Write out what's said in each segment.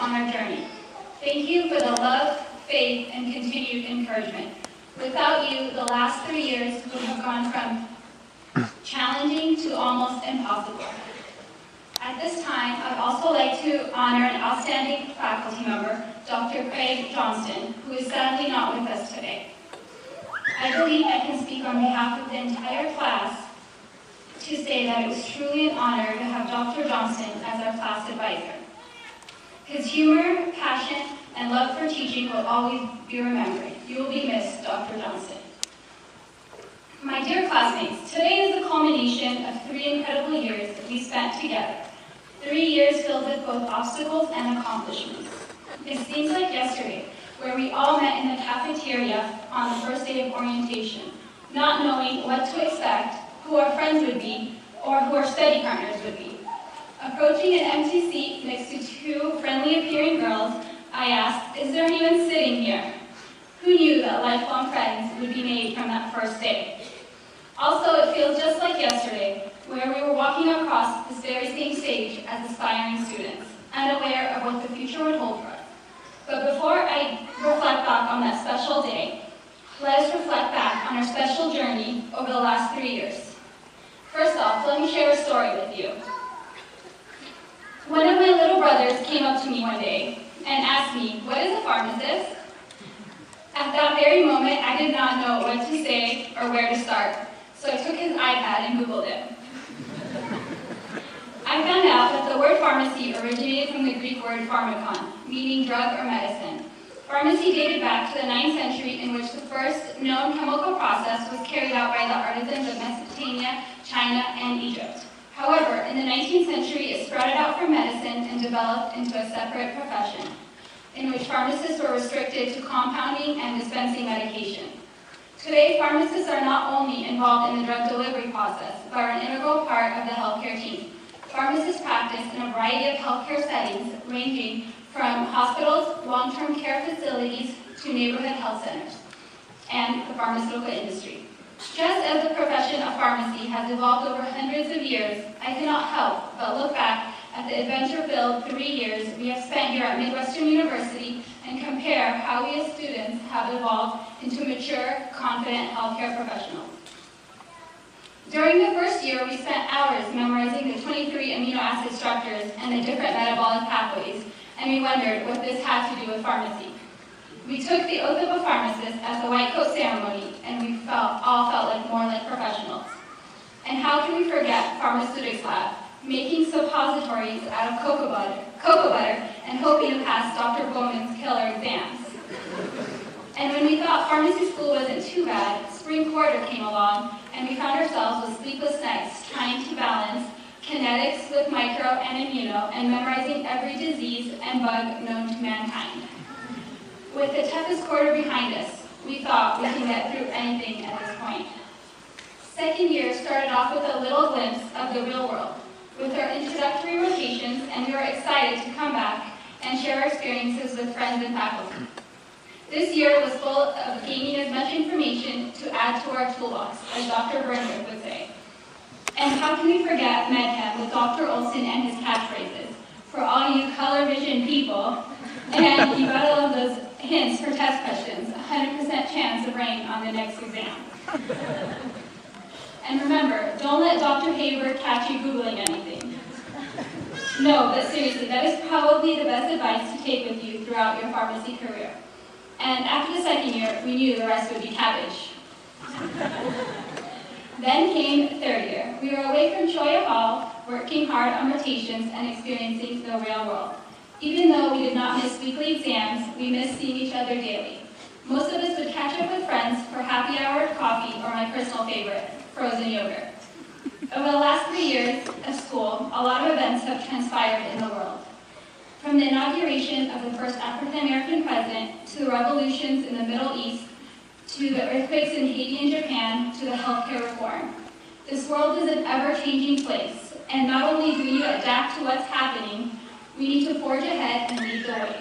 on our journey. Thank you for the love, faith, and continued encouragement. Without you, the last 3 years would have gone from challenging to almost impossible. At this time, I'd also like to honor an outstanding faculty member, Dr. Craig Johnston, who is sadly not with us today. I believe I can speak on behalf of the entire class to say that it was truly an honor to have Dr. Johnston as our class advisor. His humor, passion, and love for teaching will always be remembered. You will be missed, Dr. Johnston. My dear classmates, today is the culmination of 3 incredible years that we spent together. 3 years filled with both obstacles and accomplishments. It seems like yesterday, where we all met in the cafeteria on the first day of orientation, not knowing what to expect, who our friends would be, or who our study partners would be. Approaching an empty seat next to 2 friendly-appearing girls, I asked, "Is there anyone sitting here?" Who knew that lifelong friends would be made from that first day? Also, it feels just like yesterday, where we were walking across this very same stage as aspiring students, unaware of what the future would hold for us. But before I reflect back on that special day, let us reflect back on our special journey over the last 3 years. First off, let me share a story with you. One of my little brothers came up to me one day and asked me, "What is a pharmacist?" At that very moment, I did not know what to say or where to start, so I took his iPad and Googled it. I found out that the word pharmacy originated from the Greek word pharmakon, meaning drug or medicine. Pharmacy dated back to the 9th century, in which the first known chemical process was carried out by the artisans of Mesopotamia, China, and Egypt. However, in the 19th century, it spread out from medicine and developed into a separate profession, in which pharmacists were restricted to compounding and dispensing medication. Today, pharmacists are not only involved in the drug delivery process, but are an integral part of the healthcare team. Pharmacists practice in a variety of healthcare settings, ranging from hospitals, long-term care facilities, to neighborhood health centers, and the pharmaceutical industry. Just as the profession of pharmacy has evolved over hundreds of years, I cannot help but look back at the adventure-filled 3 years we have spent here at Midwestern University and compare how we as students have evolved into mature, confident healthcare professionals. During the first year, we spent hours memorizing the 23 amino acid structures and the different metabolic pathways, and we wondered what this had to do with pharmacy. We took the oath of a pharmacist at the white coat ceremony, and we all felt like more like professionals. And how can we forget Pharmaceutics Lab, making suppositories out of cocoa butter, and hoping to pass Dr. Bowman's killer exams. And when we thought pharmacy school wasn't too bad, spring quarter came along, and we found ourselves with sleepless nights trying to balance kinetics with micro and immuno, and memorizing every disease and bug known to mankind. With the toughest quarter behind us, we thought we could get through anything at this point. Second year started off with a little glimpse of the real world, with our introductory rotations, and we were excited to come back and share our experiences with friends and faculty. This year was full of gaining as much information to add to our toolbox, as Dr. Burnwood would say. And how can we forget MedChem with Dr. Olson and his catchphrases? For all you color vision people, and you gotta love those hints for test questions, 100% chance of rain on the next exam. And remember, don't let Dr. Haber catch you Googling anything. No, but seriously, that is probably the best advice to take with you throughout your pharmacy career. And after the second year, we knew the rest would be cabbage. Then came third year. We were away from Choya Hall, working hard on rotations and experiencing the real world. Even though we did not miss weekly exams, we missed seeing each other daily. Most of us would catch up with friends for happy hour coffee, or my personal favorite, frozen yogurt. Over the last 3 years of school, a lot of events have transpired in the world. From the inauguration of the first African-American president, to the revolutions in the Middle East, to the earthquakes in Haiti and Japan, to the healthcare reform. This world is an ever-changing place, and not only do we need to adapt to what's happening, we need to forge ahead and lead the way.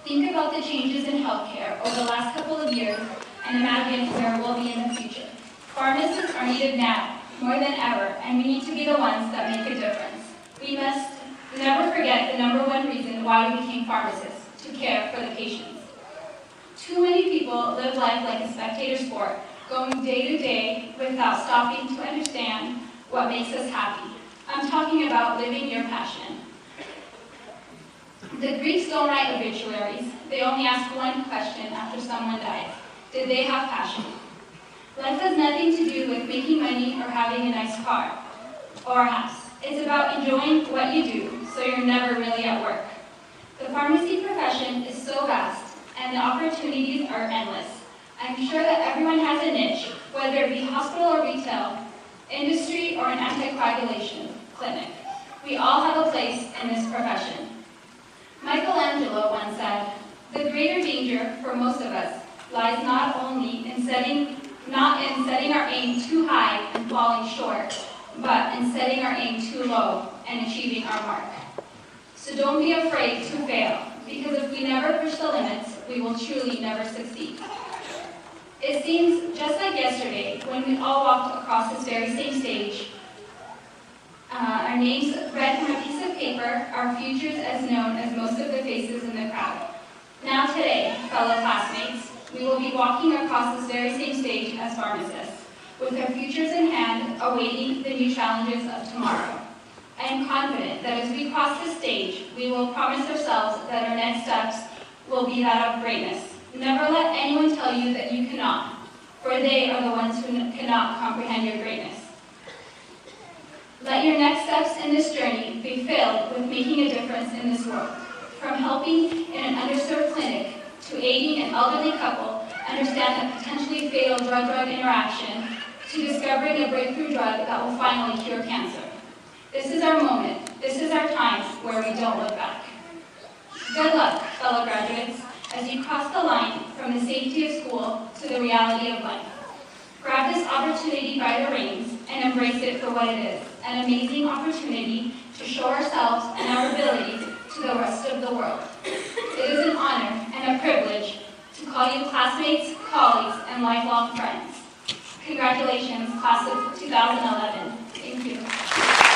Think about the changes in healthcare over the last couple of years and imagine where we'll be in the future. Pharmacists are needed now, more than ever, and we need to be the ones that make a difference. We must never forget the #1 reason why we became pharmacists, to care for the patients. Too many people live life like a spectator sport, going day to day without stopping to understand what makes us happy. I'm talking about living your passion. The Greeks don't write obituaries. They only ask one question after someone dies. Did they have passion? Life has nothing to do with making money or having a nice car or a house. It's about enjoying what you do, so you're never really at work. The pharmacy profession is so vast, and the opportunities are endless. I'm sure that everyone has a niche, whether it be hospital or retail, industry or an anticoagulation clinic. We all have a place in this profession. Michelangelo once said, "The greater danger for most of us lies not in setting our aim too high and falling short, but in setting our aim too low and achieving our mark." So don't be afraid to fail, because if we never push the limits, we will truly never succeed. It seems just like yesterday when we all walked across this very same stage. Our names read from a piece of paper, our futures as known as most of the faces in the crowd. Now today, fellow classmates, we will be walking across this very same stage as pharmacists, with our futures in hand, awaiting the new challenges of tomorrow. I am confident that as we cross this stage, we will promise ourselves that our next steps will be that of greatness. Never let anyone tell you that you cannot, for they are the ones who cannot comprehend your greatness. Let your next steps in this journey be filled with making a difference in this world. From helping in an underserved clinic to aiding an elderly couple understand a potentially fatal drug-drug interaction, to discovering a breakthrough drug that will finally cure cancer. This is our moment. This is our time where we don't look back. Good luck, fellow graduates, as you cross the line from the safety of school to the reality of life. Grab this opportunity by the reins and embrace it for what it is, an amazing opportunity to show ourselves and our abilities to the rest of the world. It is an honor and a privilege to call you classmates, colleagues, and lifelong friends. Congratulations, class of 2011. Thank you.